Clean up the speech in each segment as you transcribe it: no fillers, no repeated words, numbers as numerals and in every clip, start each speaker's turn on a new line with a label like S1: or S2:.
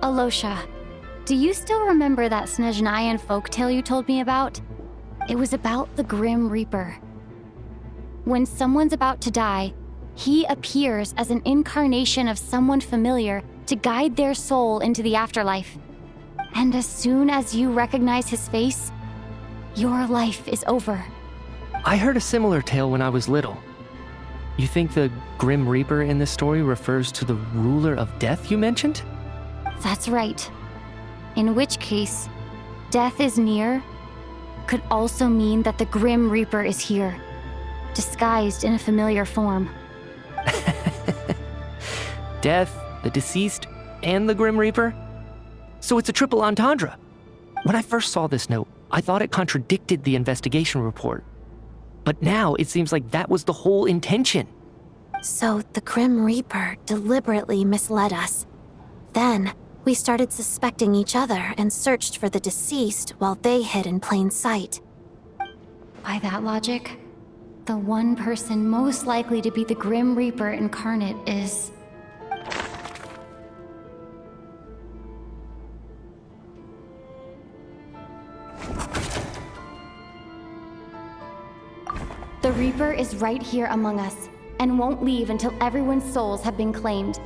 S1: Alosha, do you still remember that Snezhnayan folktale you told me about? It was about the Grim Reaper. When someone's about to die, he appears as an incarnation of someone familiar to guide their soul into the afterlife. And as soon as you recognize his face, your life is over.
S2: I heard a similar tale when I was little. You think the Grim Reaper in this story refers to the ruler of death you mentioned?
S1: That's right. In which case, death is near could also mean that the Grim Reaper is here, disguised in a familiar form.
S2: Death, the deceased, and the Grim Reaper? So it's a triple entendre. When I first saw this note, I thought it contradicted the investigation report. But now it seems like that was the whole intention.
S3: So the Grim Reaper deliberately misled us. Then, we started suspecting each other and searched for the deceased while they hid in plain sight.
S1: By that logic, the one person most likely to be the Grim Reaper incarnate is... The Reaper is right here among us, and won't leave until everyone's souls have been claimed.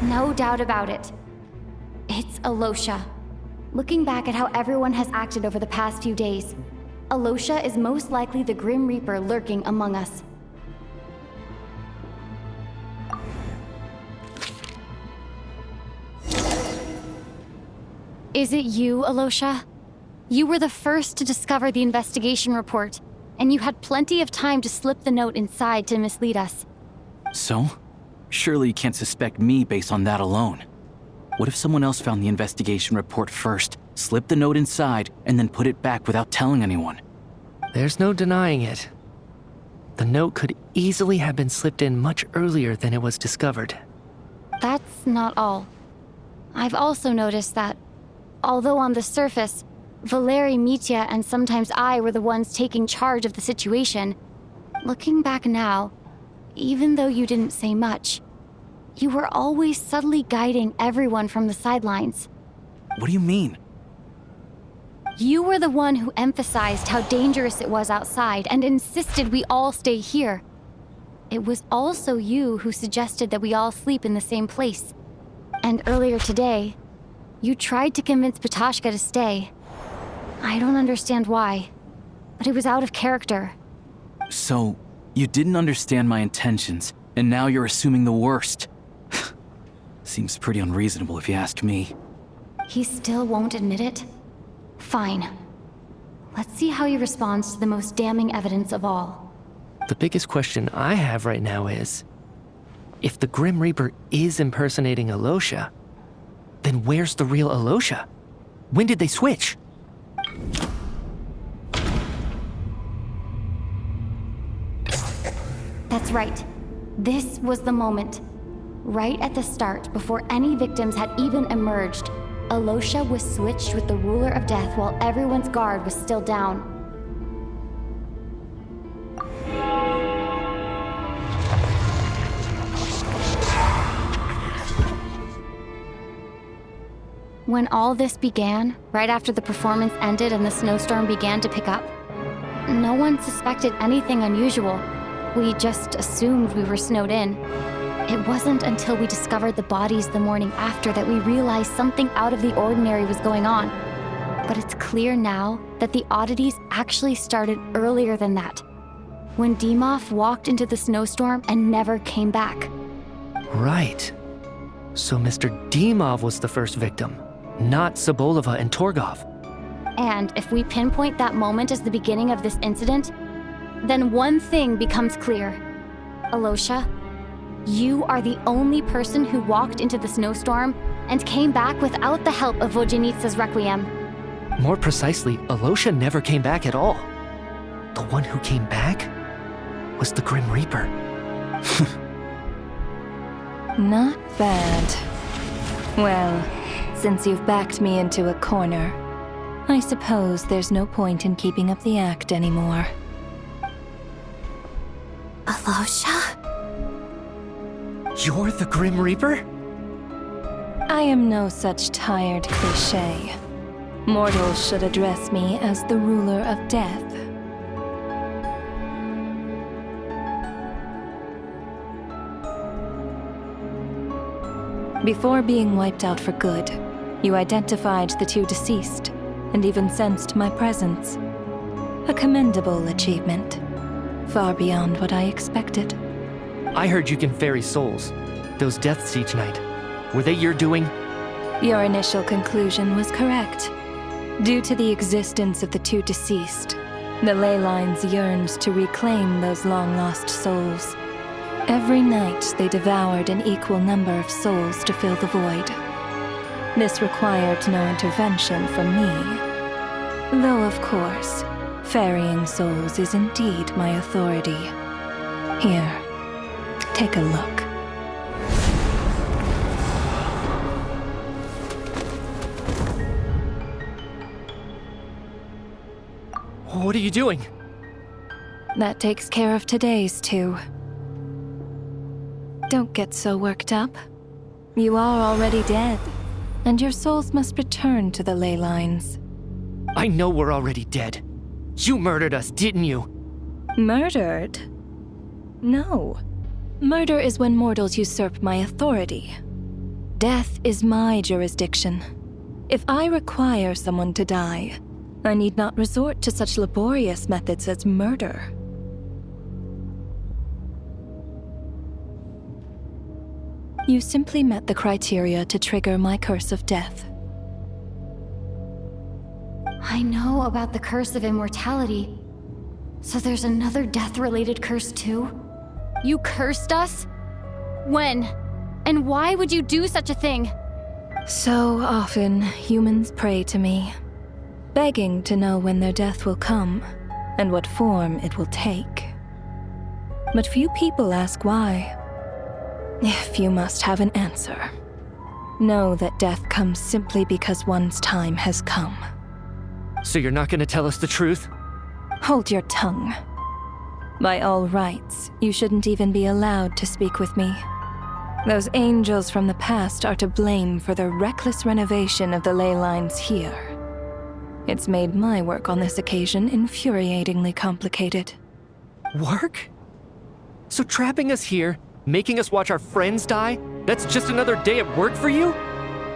S1: No doubt about it. It's Alosha. Looking back at how everyone has acted over the past few days, Alosha is most likely the Grim Reaper lurking among us. Is it you, Alosha? You were the first to discover the investigation report, and you had plenty of time to slip the note inside to mislead us.
S4: So? Surely you can't suspect me based on that alone. What if someone else found the investigation report first, slipped the note inside, and then put it back without telling anyone?
S2: There's no denying it. The note could easily have been slipped in much earlier than it was discovered.
S1: That's not all. I've also noticed that, although on the surface, Valeri, Mitya, and sometimes I were the ones taking charge of the situation, looking back now, even though you didn't say much, you were always subtly guiding everyone from the sidelines.
S4: What do you mean?
S1: You were the one who emphasized how dangerous it was outside and insisted we all stay here. It was also you who suggested that we all sleep in the same place. And earlier today, you tried to convince Patashka to stay. I don't understand why, but it was out of character.
S4: So, you didn't understand my intentions, and now you're assuming the worst. Seems pretty unreasonable if you ask me.
S1: He still won't admit it? Fine. Let's see how he responds to the most damning evidence of all.
S2: The biggest question I have right now is, if the Grim Reaper is impersonating Alosha, then where's the real Alosha? When did they switch?
S1: That's right. This was the moment. Right at the start, before any victims had even emerged, Alosha was switched with the ruler of death while everyone's guard was still down. When all this began, right after the performance ended and the snowstorm began to pick up, no one suspected anything unusual. We just assumed we were snowed in. It wasn't until we discovered the bodies the morning after that we realized something out of the ordinary was going on. But it's clear now that the oddities actually started earlier than that, when Dimov walked into the snowstorm and never came back.
S2: Right. So Mr. Dimov was the first victim, not Sobolova and Torgov.
S1: And if we pinpoint that moment as the beginning of this incident, then one thing becomes clear. Alosha, you are the only person who walked into the snowstorm and came back without the help of Vojanitsa's Requiem.
S2: More precisely, Alosha never came back at all. The one who came back was the Grim Reaper.
S5: Not bad. Well, Since you've backed me into a corner, I suppose there's no point in keeping up the act anymore.
S3: Alosha?
S2: You're the Grim Reaper?
S5: I am no such tired cliché. Mortals should address me as the ruler of death. Before being wiped out for good, you identified the two deceased, and even sensed my presence. A commendable achievement, far beyond what I expected.
S2: I heard you can ferry souls. Those deaths each night. Were they your doing?
S5: Your initial conclusion was correct. Due to the existence of the two deceased, the ley lines yearned to reclaim those long-lost souls. Every night they devoured an equal number of souls to fill the void. This required no intervention from me. Though, of course, ferrying souls is indeed my authority. Here, take a look.
S2: What are you doing?
S5: That takes care of today's too. Don't get so worked up. You are already dead, and your souls must return to the ley lines.
S2: I know we're already dead. You murdered us, didn't you?
S5: Murdered? No. Murder is when mortals usurp my authority. Death is my jurisdiction. If I require someone to die, I need not resort to such laborious methods as murder. You simply met the criteria to trigger my curse of death.
S1: I know about the curse of immortality. So there's another death-related curse too? You cursed us? When? And why would you do such a thing?
S5: So often, humans pray to me, begging to know when their death will come and what form it will take. But few people ask why. If you must have an answer, know that death comes simply because one's time has come.
S2: So you're not gonna tell us the truth?
S5: Hold your tongue. By all rights, you shouldn't even be allowed to speak with me. Those angels from the past are to blame for the reckless renovation of the ley lines here. It's made my work on this occasion infuriatingly complicated.
S2: Work? So trapping us here, making us watch our friends die, that's just another day at work for you?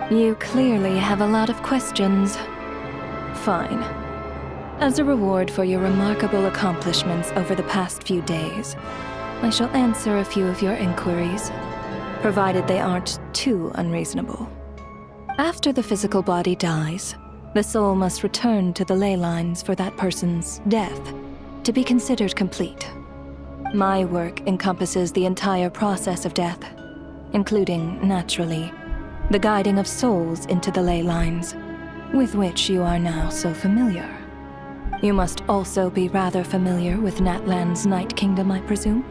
S5: You clearly have a lot of questions. Fine. As a reward for your remarkable accomplishments over the past few days, I shall answer a few of your inquiries, provided they aren't too unreasonable. After the physical body dies, the soul must return to the ley lines for that person's death to be considered complete. My work encompasses the entire process of death, including, naturally, the guiding of souls into the ley lines, with which you are now so familiar. You must also be rather familiar with Natlan's Night Kingdom, I presume?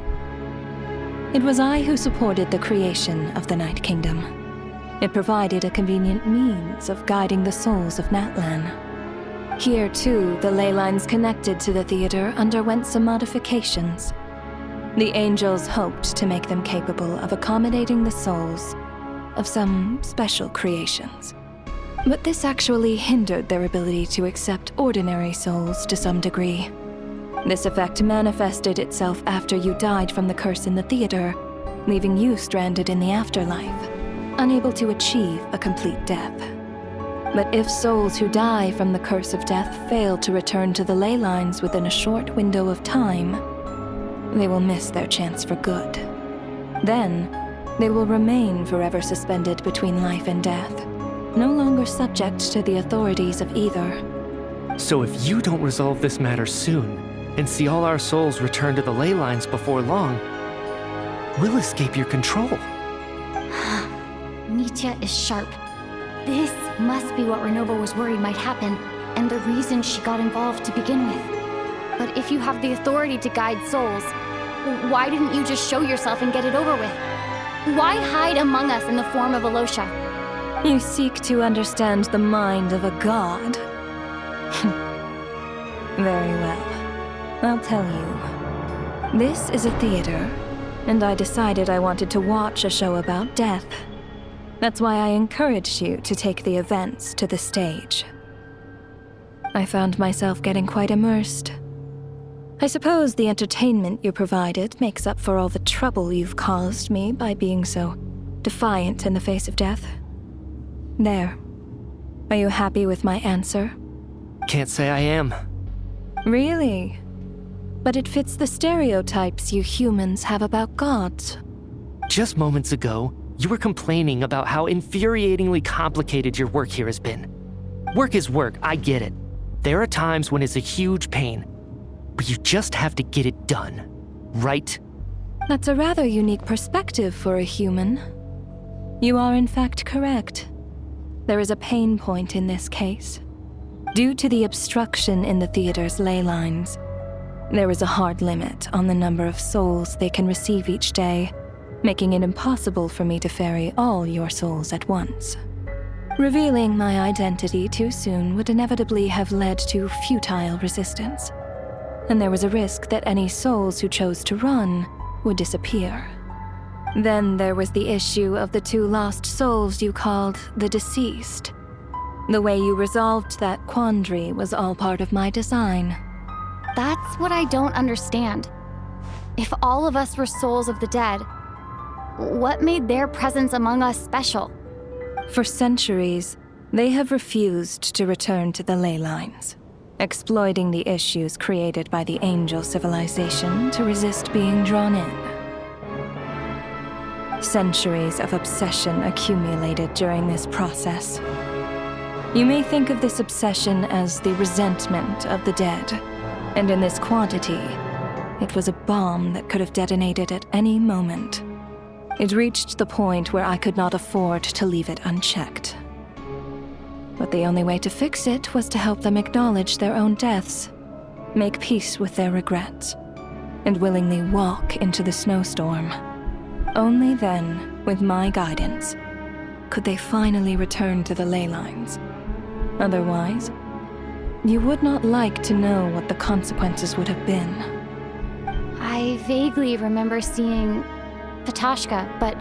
S5: It was I who supported the creation of the Night Kingdom. It provided a convenient means of guiding the souls of Natlan. Here, too, the ley lines connected to the theater underwent some modifications. The angels hoped to make them capable of accommodating the souls of some special creations. But this actually hindered their ability to accept ordinary souls to some degree. This effect manifested itself after you died from the curse in the theater, leaving you stranded in the afterlife, unable to achieve a complete death. But if souls who die from the curse of death fail to return to the ley lines within a short window of time, they will miss their chance for good. Then, they will remain forever suspended between life and death, no longer subject to the authorities of either.
S2: So if you don't resolve this matter soon, and see all our souls return to the ley lines before long, we'll escape your control.
S1: Nitya is sharp. This must be what Renova was worried might happen, and the reason she got involved to begin with. But if you have the authority to guide souls, why didn't you just show yourself and get it over with? Why hide among us in the form of Alosha?
S5: You seek to understand the mind of a god? Very well. I'll tell you. This is a theater, and I decided I wanted to watch a show about death. That's why I encouraged you to take the events to the stage. I found myself getting quite immersed. I suppose the entertainment you provided makes up for all the trouble you've caused me by being so defiant in the face of death. There. Are you happy with my answer?
S2: Can't say I am.
S5: Really? But it fits the stereotypes you humans have about gods.
S2: Just moments ago, you were complaining about how infuriatingly complicated your work here has been. Work is work, I get it. There are times when it's a huge pain, but you just have to get it done, right?
S5: That's a rather unique perspective for a human. You are in fact correct. There is a pain point in this case. Due to the obstruction in the theater's ley lines, there is a hard limit on the number of souls they can receive each day, making it impossible for me to ferry all your souls at once. Revealing my identity too soon would inevitably have led to futile resistance, and there was a risk that any souls who chose to run would disappear. Then there was the issue of the 2 lost souls you called the deceased. The way you resolved that quandary was all part of my design.
S1: That's what I don't understand. If all of us were souls of the dead, what made their presence among us special?
S5: For centuries, they have refused to return to the ley lines, exploiting the issues created by the angel civilization to resist being drawn in. Centuries of obsession accumulated during this process. You may think of this obsession as the resentment of the dead, and in this quantity, it was a bomb that could have detonated at any moment. It reached the point where I could not afford to leave it unchecked. But the only way to fix it was to help them acknowledge their own deaths, make peace with their regrets, and willingly walk into the snowstorm. Only then, with my guidance, could they finally return to the ley lines. Otherwise, you would not like to know what the consequences would have been.
S1: I vaguely remember seeing Patashka, but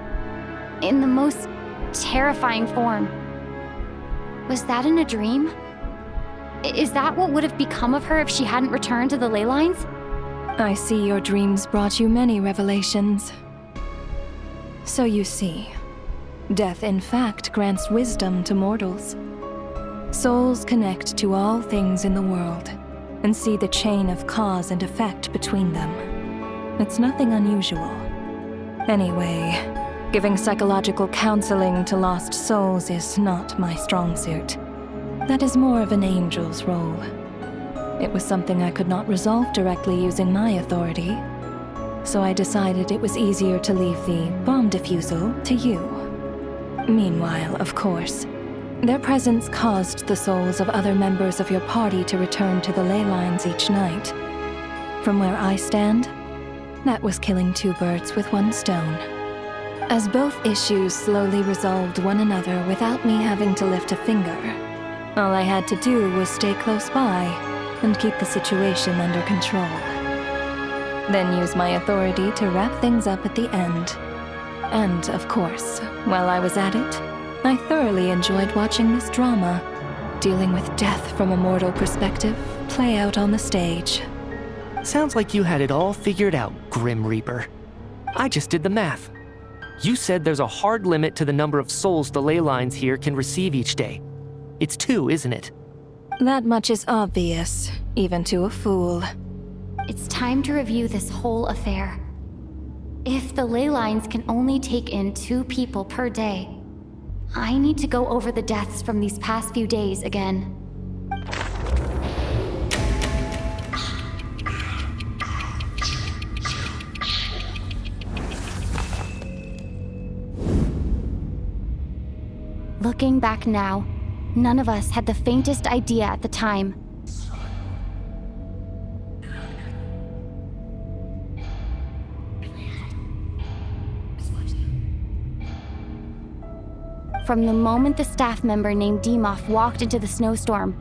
S1: in the most terrifying form. Was that in a dream? Is that what would have become of her if she hadn't returned to the ley lines?
S5: I see your dreams brought you many revelations. So you see, death in fact grants wisdom to mortals. Souls connect to all things in the world and see the chain of cause and effect between them. It's nothing unusual. Anyway, giving psychological counseling to lost souls is not my strong suit. That is more of an angel's role. It was something I could not resolve directly using my authority, so I decided it was easier to leave the bomb defusal to you. Meanwhile, of course, their presence caused the souls of other members of your party to return to the ley lines each night. From where I stand, that was killing 2 birds with 1 stone. As both issues slowly resolved one another without me having to lift a finger, all I had to do was stay close by and keep the situation under control. Then use my authority to wrap things up at the end. And, of course, while I was at it, I thoroughly enjoyed watching this drama, dealing with death from a mortal perspective, play out on the stage.
S2: Sounds like you had it all figured out, Grim Reaper. I just did the math. You said there's a hard limit to the number of souls the ley lines here can receive each day. It's 2, isn't it?
S5: That much is obvious, even to a fool.
S1: It's time to review this whole affair. If the ley lines can only take in 2 people per day, I need to go over the deaths from these past few days again. Looking back now, none of us had the faintest idea at the time. From the moment the staff member named Demoff walked into the snowstorm,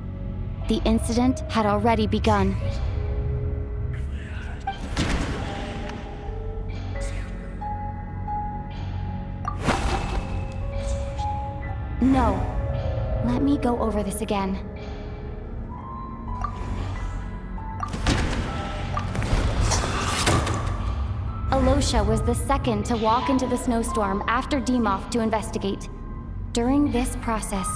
S1: the incident had already begun. No. Let me go over this again. Alosha was the second to walk into the snowstorm after Demoff to investigate. During this process,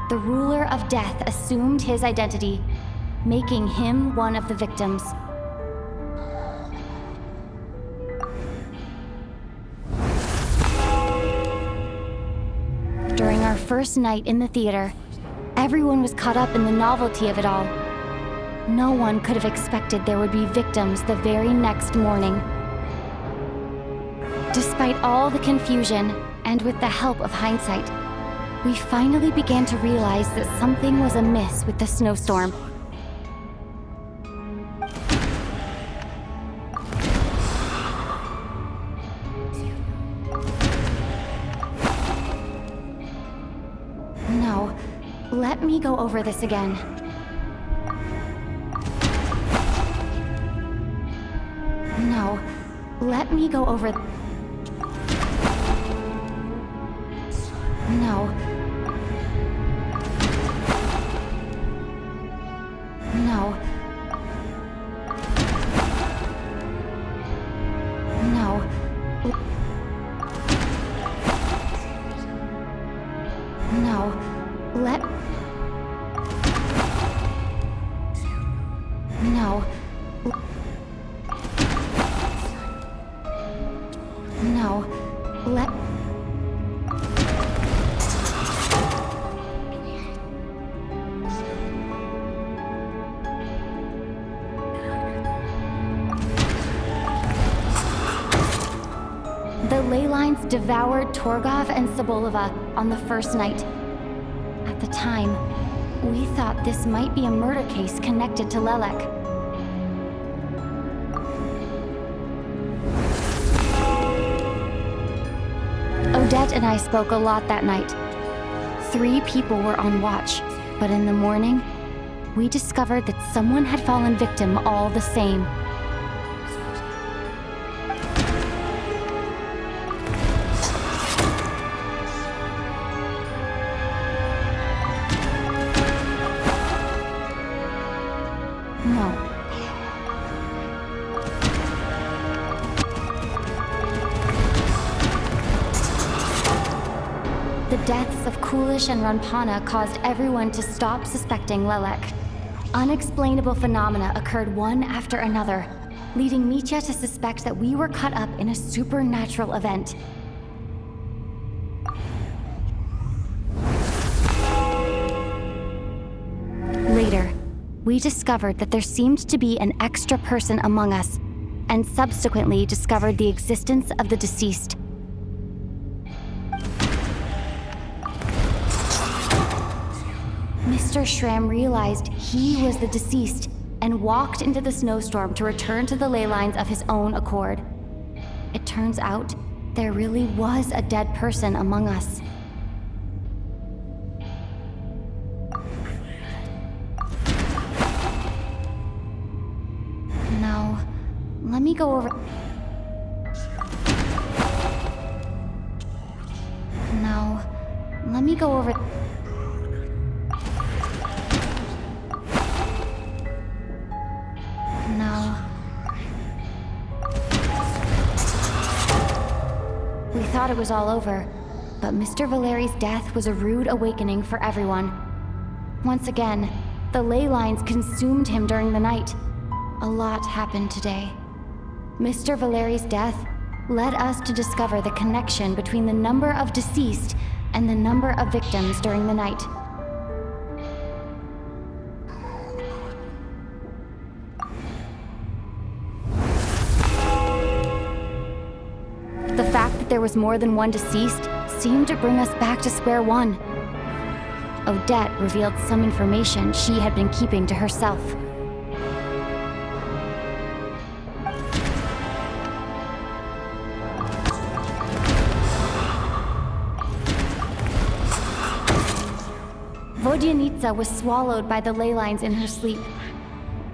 S1: the ruler of death assumed his identity, making him one of the victims. During our first night in the theater, everyone was caught up in the novelty of it all. No one could have expected there would be victims the very next morning. Despite all the confusion, and with the help of hindsight, we finally began to realize that something was amiss with the snowstorm. No, let me go over this again. No, let me go over... No. No. No. No. Let... No. No. Let... The ley lines devoured Torgov and Sobolova on the first night. At the time, we thought this might be a murder case connected to Lelek. Odette and I spoke a lot that night. 3 people were on watch, but in the morning, we discovered that someone had fallen victim all the same. No. The deaths of Kulish and Ranpana caused everyone to stop suspecting Lelek. Unexplainable phenomena occurred one after another, leading Mitya to suspect that we were caught up in a supernatural event. Later, we discovered that there seemed to be an extra person among us, and subsequently discovered the existence of the deceased. Mr. Schramm realized he was the deceased and walked into the snowstorm to return to the ley lines of his own accord. It turns out there really was a dead person among us. No, let me go over... No, let me go over... No. We thought it was all over, but Mr. Valeri's death was a rude awakening for everyone. Once again, the ley lines consumed him during the night. A lot happened today. Mr. Valeri's death led us to discover the connection between the number of deceased and the number of victims during the night. The fact that there was more than one deceased seemed to bring us back to square one. Odette revealed some information she had been keeping to herself. Vodyanitsa was swallowed by the ley lines in her sleep.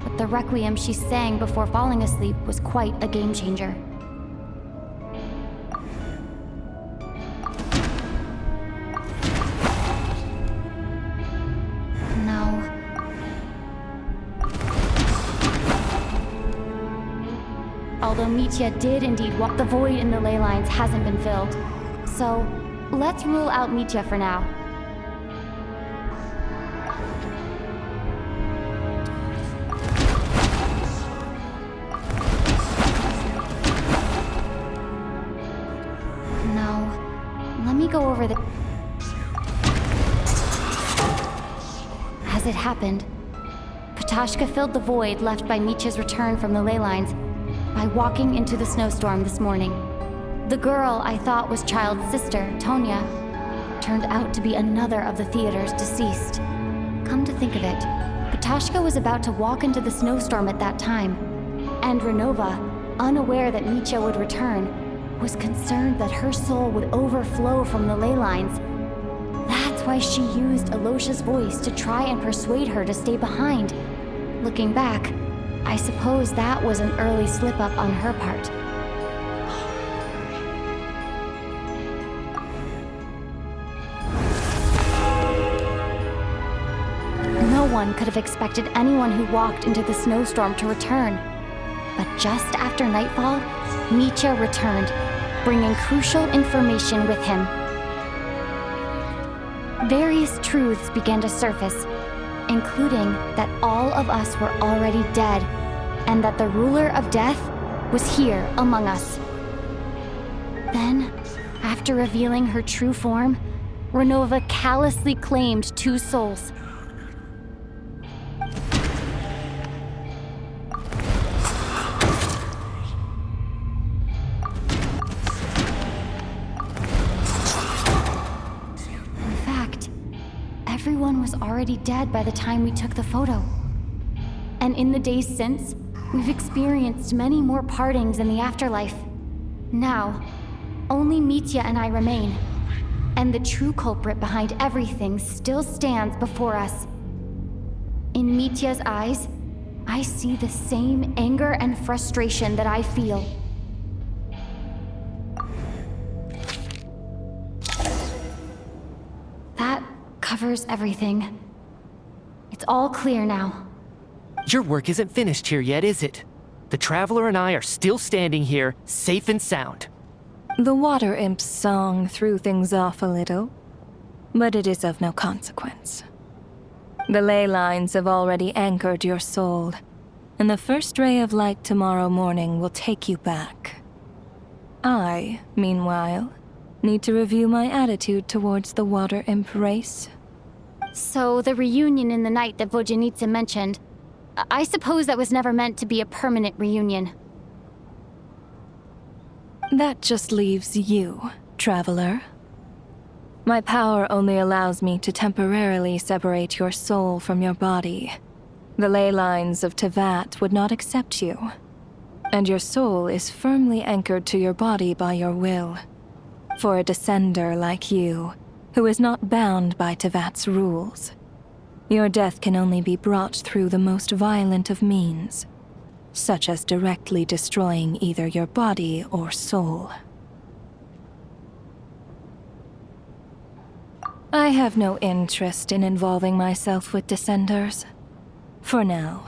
S1: But the requiem she sang before falling asleep was quite a game changer. No. Although Mitya did indeed walk, the void in the ley lines hasn't been filled. So, let's rule out Mitya for now. No. Let me go over the... As it happened, Patashka filled the void left by Mitya's return from the ley lines by walking into the snowstorm this morning. The girl I thought was Child's sister, Tonya, turned out to be another of the theater's deceased. Come to think of it, Patashka was about to walk into the snowstorm at that time, and Renova, unaware that Mitya would return, was concerned that her soul would overflow from the ley lines. That's why she used Alosha's voice to try and persuade her to stay behind. Looking back, I suppose that was an early slip-up on her part. No one could have expected anyone who walked into the snowstorm to return. But just after nightfall, Mitya returned, bringing crucial information with him. Various truths began to surface, including that all of us were already dead, and that the ruler of death was here among us. Then, after revealing her true form, Renova callously claimed 2 souls. In fact, everyone was already dead by the time we took the photo. And in the days since, we've experienced many more partings in the afterlife. Now, only Mitya and I remain, and the true culprit behind everything still stands before us. In Mitya's eyes, I see the same anger and frustration that I feel. That covers everything. It's all clear now.
S2: Your work isn't finished here yet, is it? The Traveler and I are still standing here, safe and sound.
S5: The Water Imp's song threw things off a little, but it is of no consequence. The ley lines have already anchored your soul, and the first ray of light tomorrow morning will take you back. I, meanwhile, need to review my attitude towards the Water Imp race.
S1: So the reunion in the night that Vodyanitsa mentioned, I suppose that was never meant to be a permanent reunion.
S5: That just leaves you, Traveler. My power only allows me to temporarily separate your soul from your body. The ley lines of Tevat would not accept you, and your soul is firmly anchored to your body by your will. For a descender like you, who is not bound by Tevat's rules, your death can only be brought through the most violent of means, such as directly destroying either your body or soul. I have no interest in involving myself with Descenders, for now.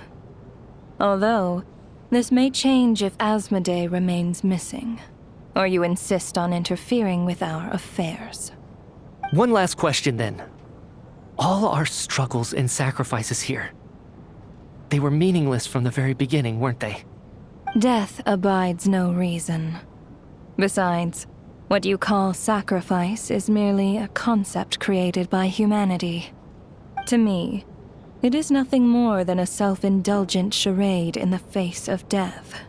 S5: Although, this may change if Asmodee remains missing, or you insist on interfering with our affairs.
S2: One last question then. All our struggles and sacrifices here, they were meaningless from the very beginning, weren't they?
S5: Death abides no reason. Besides, what you call sacrifice is merely a concept created by humanity. To me, it is nothing more than a self-indulgent charade in the face of death.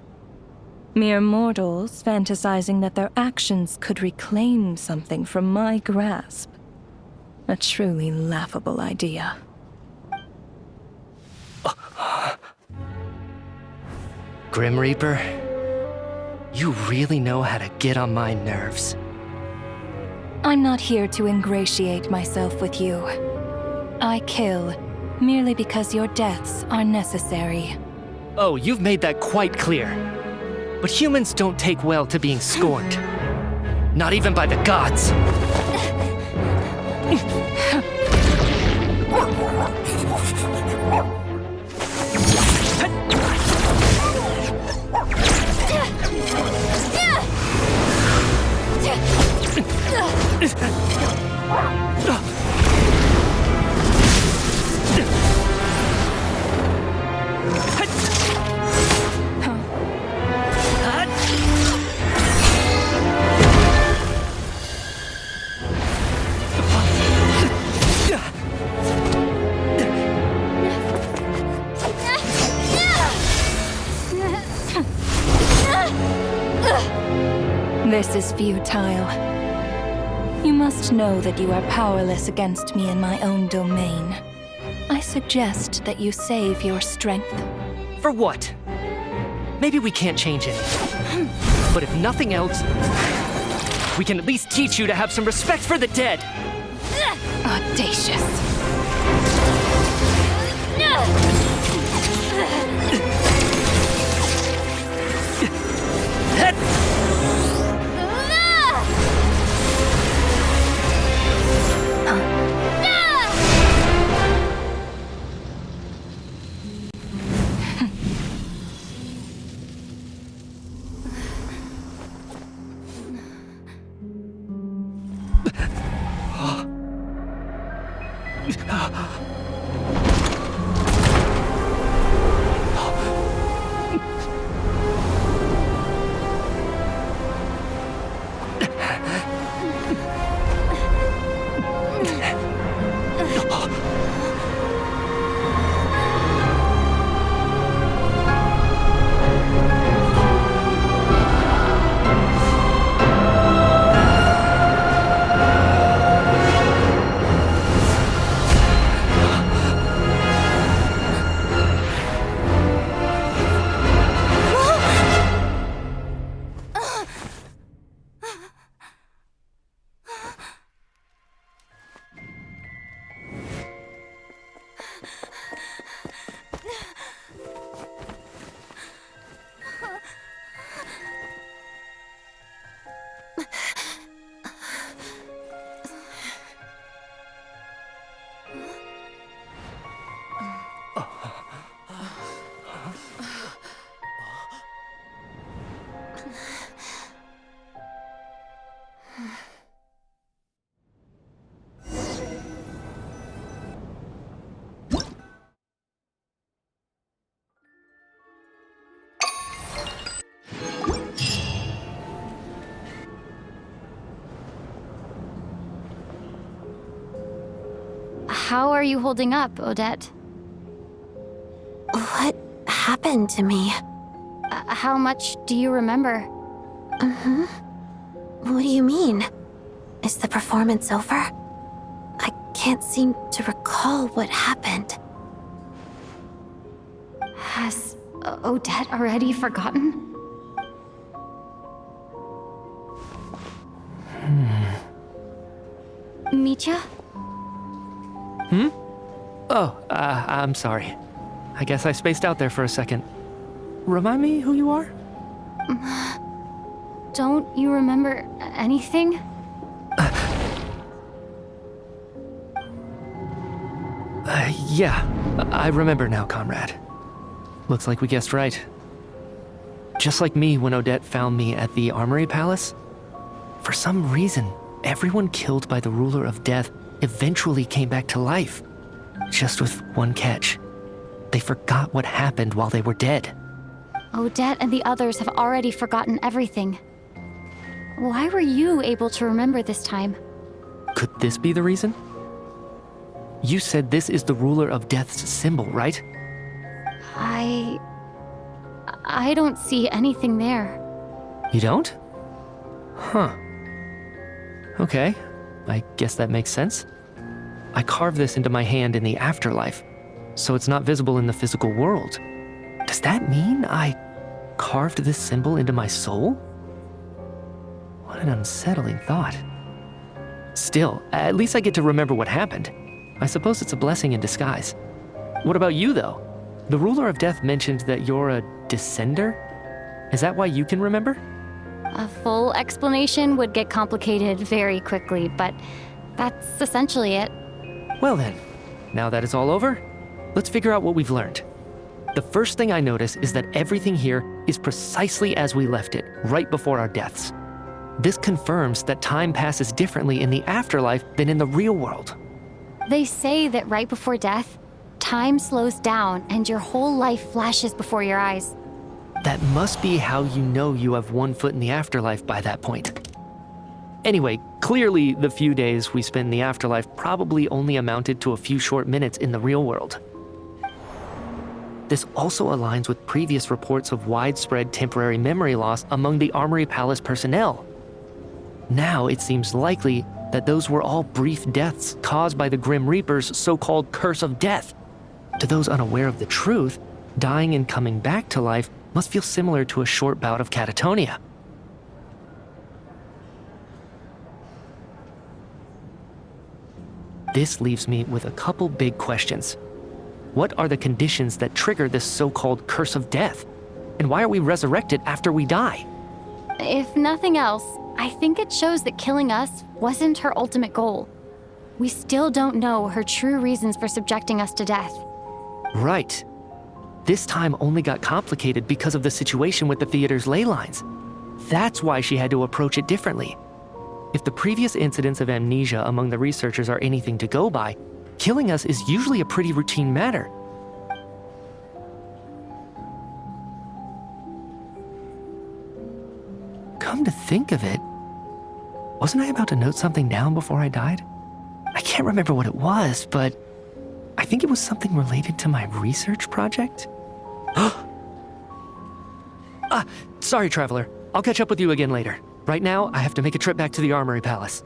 S5: Mere mortals fantasizing that their actions could reclaim something from my grasp. A truly laughable idea.
S2: Grim Reaper, you really know how to get on my nerves.
S5: I'm not here to ingratiate myself with you. I kill, merely because your deaths are necessary.
S2: Oh, you've made that quite clear. But humans don't take well to being scorned. Not even by the gods.
S5: This is futile. You must know that you are powerless against me in my own domain. I suggest that you save your strength.
S2: For what? Maybe we can't change it. But if nothing else, we can at least teach you to have some respect for the dead.
S5: Audacious.
S1: How are you holding up, Odette?
S3: What happened to me?
S1: How much do you remember?
S3: What do you mean? Is the performance over? I can't seem to recall what happened.
S1: Has Odette already forgotten? Mitya?
S2: Oh, I'm sorry. I guess I spaced out there for a second. Remind me who you are?
S1: Don't you remember anything?
S2: Yeah, I remember now, comrade. Looks like we guessed right. Just like me when Odette found me at the Armory Palace. For some reason, everyone killed by the Ruler of Death eventually came back to life. Just with one catch. They forgot what happened while they were dead.
S1: Odette and the others have already forgotten everything. Why were you able to remember this time?
S2: Could this be the reason? You said this is the Ruler of Death's symbol, right?
S1: I don't see anything there.
S2: You don't? Huh. Okay, I guess that makes sense. I carved this into my hand in the afterlife, so it's not visible in the physical world. Does that mean I carved this symbol into my soul? What an unsettling thought. Still, at least I get to remember what happened. I suppose it's a blessing in disguise. What about you, though? The ruler of death mentioned that you're a descender? Is that why you can remember?
S1: A full explanation would get complicated very quickly, but that's essentially it.
S2: Well then, now that it's all over, let's figure out what we've learned. The first thing I notice is that everything here is precisely as we left it, right before our deaths. This confirms that time passes differently in the afterlife than in the real world.
S1: They say that right before death, time slows down and your whole life flashes before your eyes.
S2: That must be how you know you have one foot in the afterlife by that point. Anyway, clearly the few days we spent in the afterlife probably only amounted to a few short minutes in the real world. This also aligns with previous reports of widespread temporary memory loss among the Armory Palace personnel. Now it seems likely that those were all brief deaths caused by the Grim Reaper's so-called curse of death. To those unaware of the truth, dying and coming back to life must feel similar to a short bout of catatonia. This leaves me with a couple big questions. What are the conditions that trigger this so-called curse of death? And why are we resurrected after we die?
S1: If nothing else, I think it shows that killing us wasn't her ultimate goal. We still don't know her true reasons for subjecting us to death.
S2: Right. This time only got complicated because of the situation with the theater's ley lines. That's why she had to approach it differently. If the previous incidents of amnesia among the researchers are anything to go by, killing us is usually a pretty routine matter. Come to think of it, wasn't I about to note something down before I died? I can't remember what it was, but I think it was something related to my research project. Sorry, Traveler. I'll catch up with you again later. Right now, I have to make a trip back to the Armory Palace.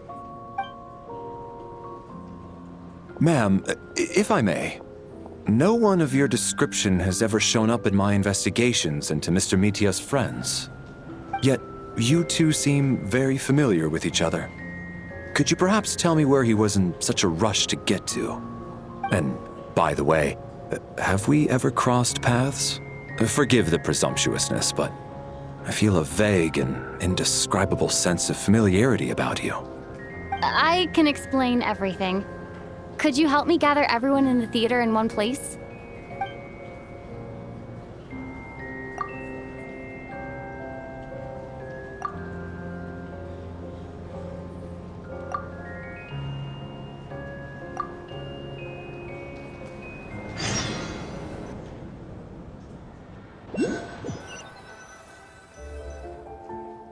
S6: Ma'am, if I may, no one of your description has ever shown up in my investigations into Mr. Mitia's friends. Yet, you two seem very familiar with each other. Could you perhaps tell me where he was in such a rush to get to? And, by the way, have we ever crossed paths? Forgive the presumptuousness, but I feel a vague and indescribable sense of familiarity about you.
S1: I can explain everything. Could you help me gather everyone in the theater in one place?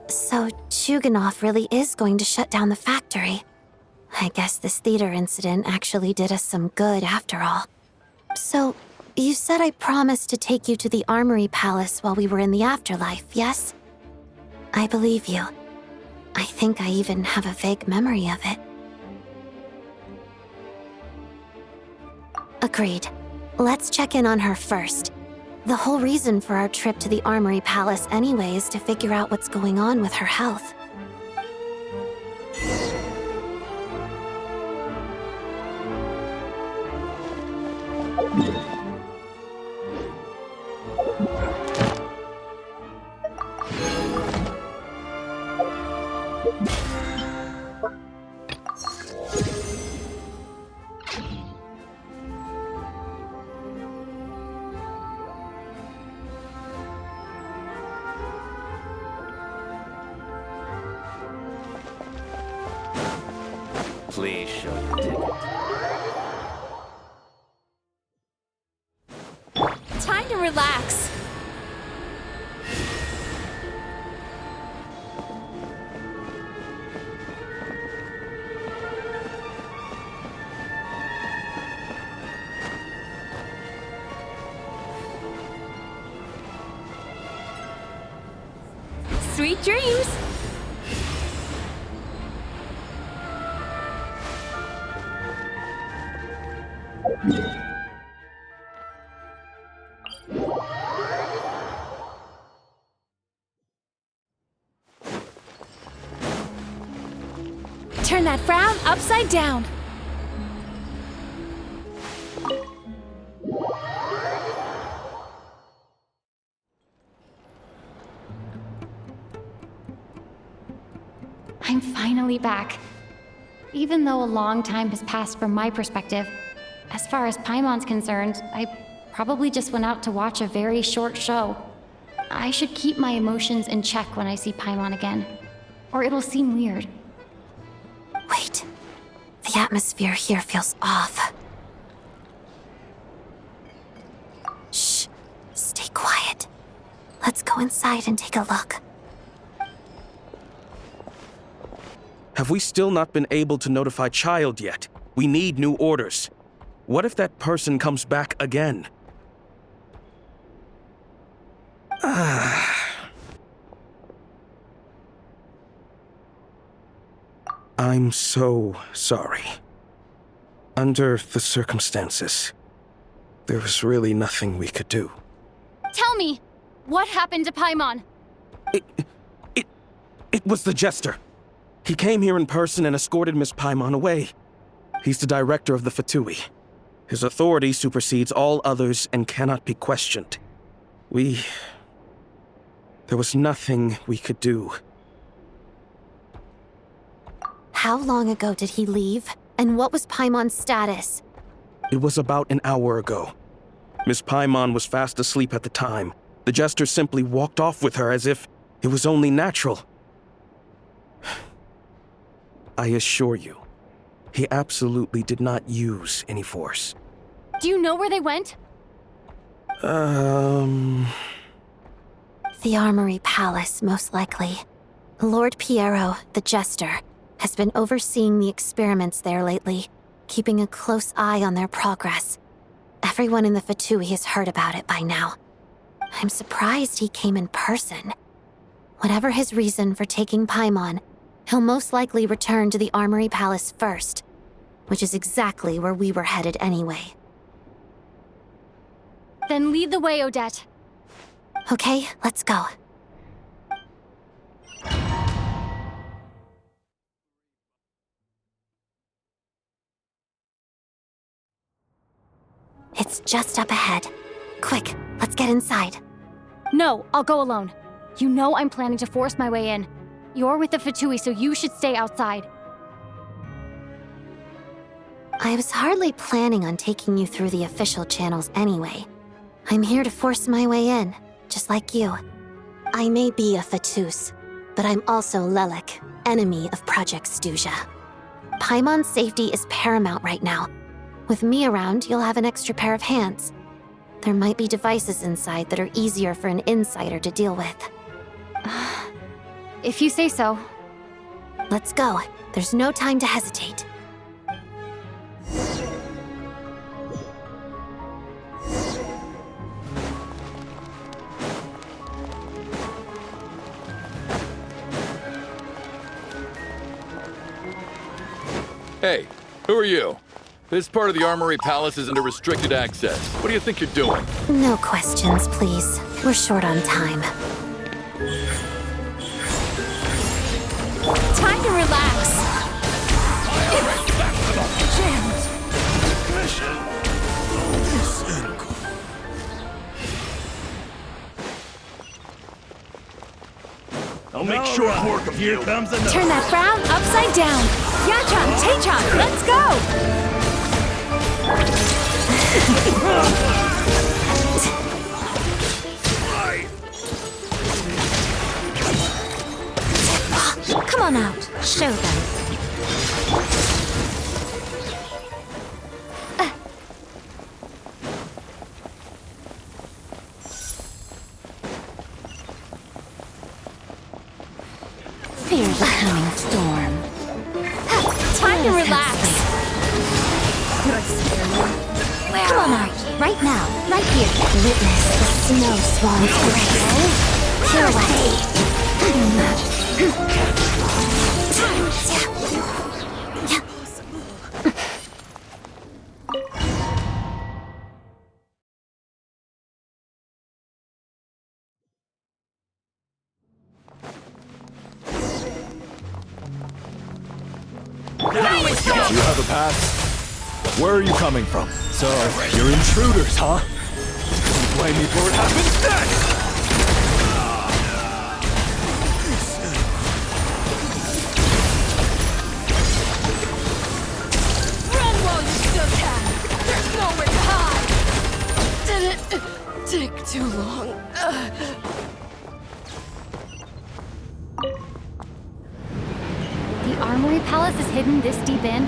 S3: So Chuganov really is going to shut down the factory. I guess this theater incident actually did us some good after all. So, you said I promised to take you to the Armory Palace while we were in the afterlife, yes? I believe you. I think I even have a vague memory of it. Agreed. Let's check in on her first. The whole reason for our trip to the Armory Palace anyway is to figure out what's going on with her health.
S2: Please show your ticket.
S7: Time to relax. Sweet dreams. Turn that frown upside down.
S1: I'm finally back. Even though a long time has passed from my perspective, as far as Paimon's concerned, I probably just went out to watch a very short show. I should keep my emotions in check when I see Paimon again, or it'll seem weird.
S3: Wait. The atmosphere here feels off. Shh. Stay quiet. Let's go inside and take a look.
S8: Have we still not been able to notify Child yet? We need new orders. What if that person comes back again? I'm so sorry. Under the circumstances, there was really nothing we could do.
S1: Tell me, what happened to Paimon?
S8: It was the Jester. He came here in person and escorted Miss Paimon away. He's the director of the Fatui. His authority supersedes all others and cannot be questioned. There was nothing we could do.
S3: How long ago did he leave? And what was Paimon's status?
S8: It was about an hour ago. Miss Paimon was fast asleep at the time. The Jester simply walked off with her as if it was only natural. I assure you, he absolutely did not use any force.
S1: Do you know where they went?
S3: The Armory Palace, most likely. Lord Piero, the Jester, has been overseeing the experiments there lately, keeping a close eye on their progress. Everyone in the Fatui has heard about it by now. I'm surprised he came in person. Whatever his reason for taking Paimon, he'll most likely return to the Armory Palace first, which is exactly where we were headed anyway.
S1: Then lead the way, Odette.
S3: Okay, let's go. It's just up ahead. Quick, let's get inside.
S1: No, I'll go alone. You know I'm planning to force my way in. You're with the Fatui, so you should stay outside.
S3: I was hardly planning on taking you through the official channels anyway. I'm here to force my way in, just like you. I may be a Fatus, but I'm also Lelik, enemy of Project Stuja. Paimon's safety is paramount right now. With me around, you'll have an extra pair of hands. There might be devices inside that are easier for an insider to deal with.
S1: If you say so.
S3: Let's go. There's no time to hesitate.
S9: Hey, who are you? This part of the Armory Palace is under restricted access. What do you think you're doing?
S3: No questions, please. We're short on time.
S7: Time to relax.
S10: I'll make short work of you. Here comes another.
S7: Turn that frown upside down. Yachan, Tachan, let's go!
S3: Come on out. Show them. Fear the coming storm.
S7: Time to relax.
S3: Come on out. Right now. Right here. Witness the snow swan's grace. Clear away.
S10: You have a pass? Where are you coming from? So, you're intruders, huh? You blame me for what happens next!
S7: too long.
S1: The Armory Palace is hidden this deep in?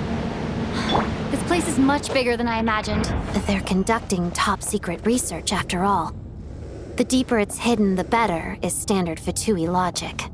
S1: This place is much bigger than I imagined.
S3: They're conducting top-secret research, after all. The deeper it's hidden, the better, is standard Fatui logic.